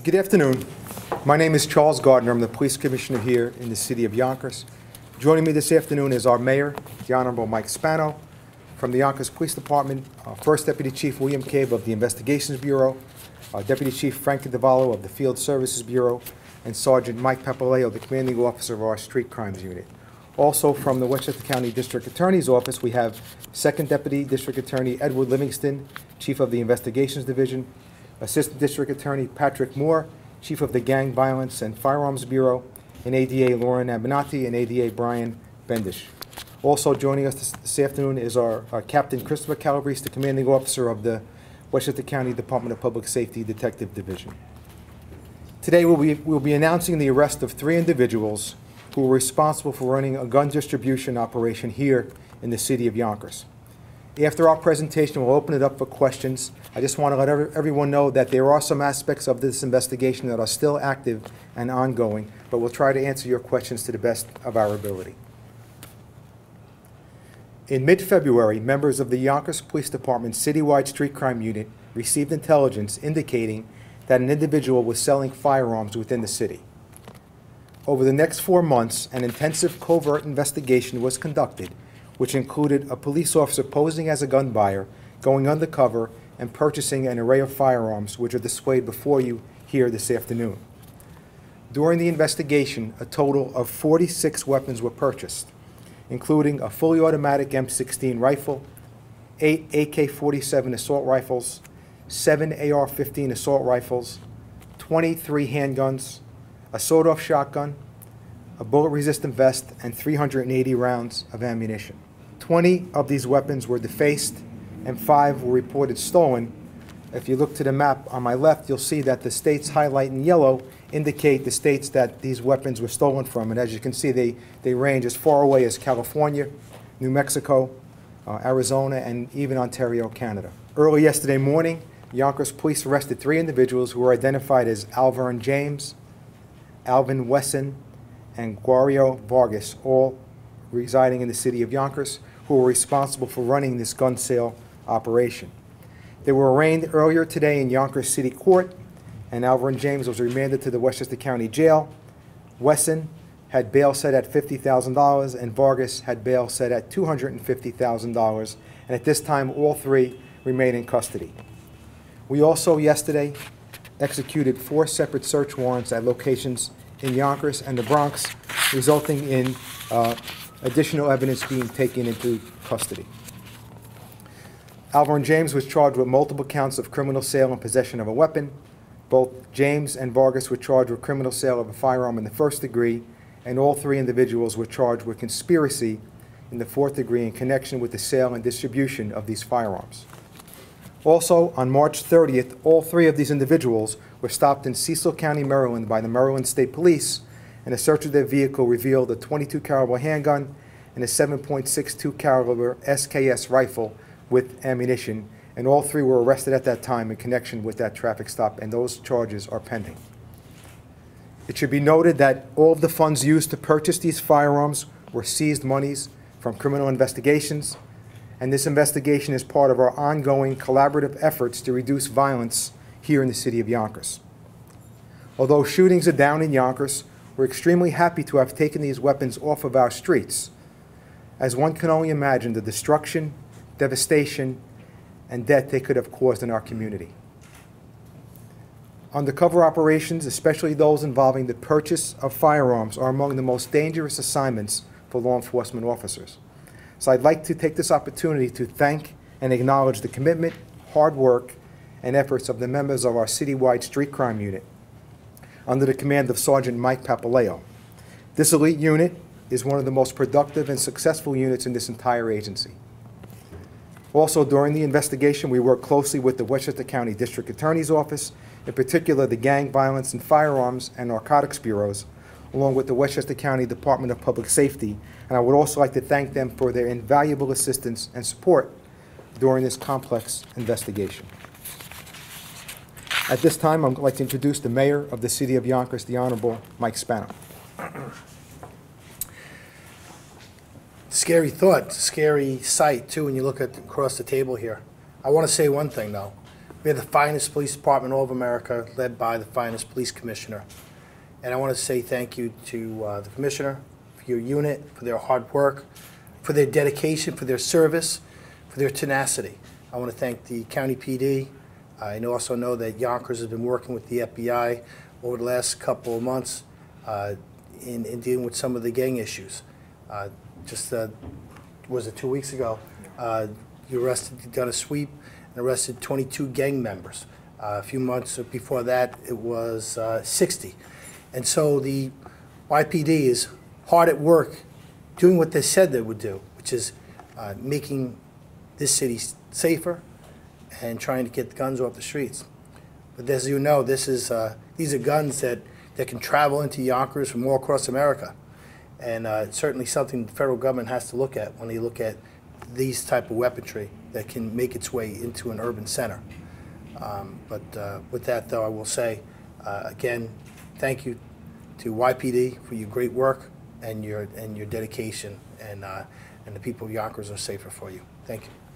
Good afternoon. My name is Charles Gardner. I'm the police commissioner here in the city of Yonkers. Joining me this afternoon is our mayor, the Honorable Mike Spano, from the Yonkers Police Department, First Deputy Chief William Cave of the Investigations Bureau, Deputy Chief Frank Cavallo of the Field Services Bureau, and Sergeant Mike Papaleo, the commanding officer of our Street Crimes Unit. Also from the Westchester County District Attorney's Office, we have Second Deputy District Attorney Edward Livingston, Chief of the Investigations Division, Assistant District Attorney Patrick Moore, Chief of the Gang Violence and Firearms Bureau, and ADA Lauren Abenati and ADA Brian Bendish. Also joining us this afternoon is our Captain Christopher Calabrese, the commanding officer of the Westchester County Department of Public Safety Detective Division. Today we'll be announcing the arrest of 3 individuals who were responsible for running a gun distribution operation here in the city of Yonkers. After our presentation, we'll open it up for questions. I just want to let everyone know that there are some aspects of this investigation that are still active and ongoing, but we'll try to answer your questions to the best of our ability. In mid-February, members of the Yonkers Police Department's citywide street crime unit received intelligence indicating that an individual was selling firearms within the city. Over the next 4 months, an intensive covert investigation was conducted, which included a police officer posing as a gun buyer, going undercover, and purchasing an array of firearms, which are displayed before you here this afternoon. During the investigation, a total of 46 weapons were purchased, including a fully automatic M16 rifle, 8 AK-47 assault rifles, 7 AR-15 assault rifles, 23 handguns, a sawed-off shotgun, a bullet-resistant vest, and 380 rounds of ammunition. 20 of these weapons were defaced, and 5 were reported stolen. If you look to the map on my left, you'll see that the states highlighted in yellow indicate the states that these weapons were stolen from, and as you can see, they range as far away as California, New Mexico, Arizona, and even Ontario, Canada. Early yesterday morning, Yonkers police arrested 3 individuals who were identified as Alvern James, Alvin Wesson, and Guario Vargas, all residing in the city of Yonkers, who were responsible for running this gun sale operation. They were arraigned earlier today in Yonkers City Court, and Alvern James was remanded to the Westchester County Jail. Wesson had bail set at $50,000, and Vargas had bail set at $250,000, and at this time, all 3 remain in custody. We also yesterday executed 4 separate search warrants at locations in Yonkers and the Bronx, resulting in additional evidence being taken into custody. Alvern James was charged with multiple counts of criminal sale and possession of a weapon. Both James and Vargas were charged with criminal sale of a firearm in the 1st degree, and all 3 individuals were charged with conspiracy in the 4th degree in connection with the sale and distribution of these firearms. Also, on March 30th, all 3 of these individuals were stopped in Cecil County, Maryland by the Maryland State Police, and a search of their vehicle revealed a .22 caliber handgun and a 7.62 caliber SKS rifle with ammunition, and all 3 were arrested at that time in connection with that traffic stop, and those charges are pending. It should be noted that all of the funds used to purchase these firearms were seized monies from criminal investigations, and this investigation is part of our ongoing collaborative efforts to reduce violence here in the city of Yonkers. Although shootings are down in Yonkers, we're extremely happy to have taken these weapons off of our streets, as one can only imagine the destruction, devastation, and death they could have caused in our community. Undercover operations, especially those involving the purchase of firearms, are among the most dangerous assignments for law enforcement officers. So I'd like to take this opportunity to thank and acknowledge the commitment, hard work, and efforts of the members of our citywide street crime unit under the command of Sergeant Mike Papaleo. This elite unit is one of the most productive and successful units in this entire agency. Also, during the investigation, we worked closely with the Westchester County District Attorney's Office, in particular the Gang Violence and Firearms and Narcotics Bureaus, along with the Westchester County Department of Public Safety, and I would also like to thank them for their invaluable assistance and support during this complex investigation. At this time, I'd like to introduce the Mayor of the City of Yonkers, the Honorable Mike Spano. Scary thought, scary sight, too, when you look at across the table here. I want to say one thing, though. We have the finest police department in all of America, led by the finest police commissioner. And I want to say thank you to the commissioner, for your unit, for their hard work, for their dedication, for their service, for their tenacity. I want to thank the county PD. I also know that Yonkers has been working with the FBI over the last couple of months in dealing with some of the gang issues. Was it 2 weeks ago? You done a sweep and arrested 22 gang members. A few months before that, it was 60. And so the YPD is hard at work doing what they said they would do, which is making this city safer and trying to get the guns off the streets. But as you know, these are guns that can travel into Yonkers from all across America. And it's certainly something the federal government has to look at when they look at these type of weaponry that can make its way into an urban center. With that, though, I will say, again, thank you to YPD for your great work and your dedication, and the people of Yonkers are safer for you. Thank you.